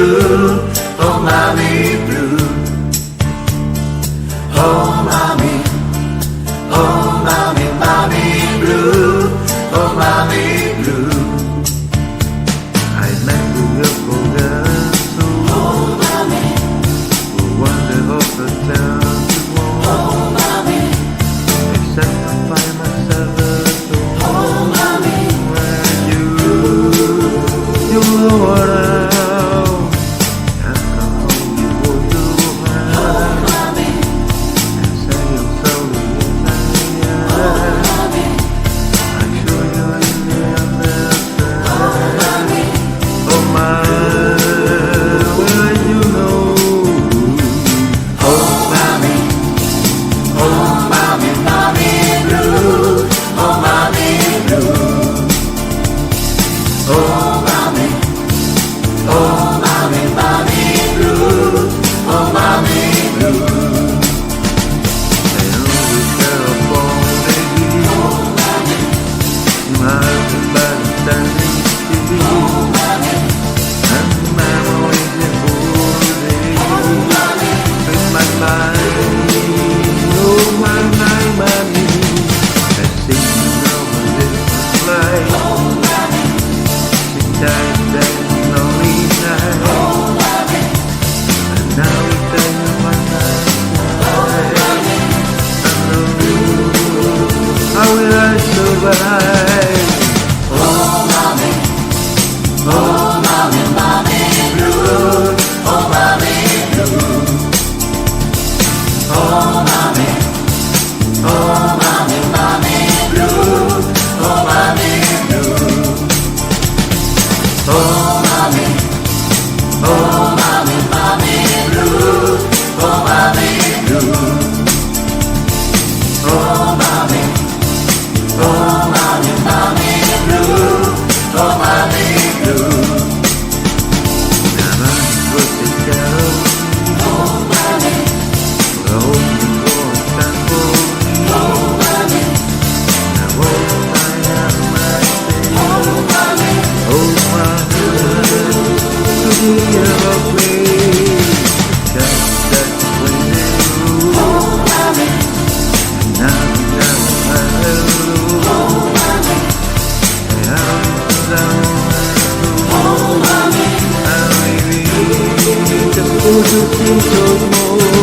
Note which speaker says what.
Speaker 1: blue, oh mommy blue. Oh mommy, mommy blue, oh mommy blue.
Speaker 2: I met a beautiful girl
Speaker 1: Oh mommy,
Speaker 2: who wandered off the town to walk.
Speaker 1: oh mommy,
Speaker 2: Except I find myself alone.
Speaker 1: oh mommy,
Speaker 2: When you know what I can hold you, hold you
Speaker 1: oh
Speaker 2: high,
Speaker 1: mommy,
Speaker 2: and say you're sorry yes I am.
Speaker 1: mommy,
Speaker 2: I'm sure you're in the understand.
Speaker 1: mommy,
Speaker 2: Oh my, when you know.
Speaker 1: oh mommy, mommy blue, oh mommy blue. Oh mommy, mommy blue, oh mommy blue.
Speaker 2: They always care upon baby.
Speaker 1: Oh mommy,
Speaker 2: My body standing still.
Speaker 1: oh mommy,
Speaker 2: And memories in holding
Speaker 1: oh mommy,
Speaker 2: with my mind. Oh my mommy, I see no different light.
Speaker 1: oh mommy,
Speaker 2: She died that lonely night.
Speaker 1: oh mommy,
Speaker 2: And now it's time to find out. I know how will I survive?
Speaker 1: oh mommy, mommy blue, oh mommy blue. Oh mommy, mommy blue, oh mommy blue. Oh mommy, mommy blue, oh mommy blue. Oh mommy, mommy blue, oh mommy blue.
Speaker 2: Now I'm good to go.
Speaker 1: Oh mommy,
Speaker 2: I hope you go and stand for me.
Speaker 1: oh mommy,
Speaker 2: Now all I have might say,
Speaker 1: oh mommy,
Speaker 2: hold my hand to the end of me. Just that when they rule,
Speaker 1: oh mommy,
Speaker 2: now I hello.
Speaker 1: oh mommy,
Speaker 2: And I'm down
Speaker 1: oh mommy,
Speaker 2: and maybe the food to think of more.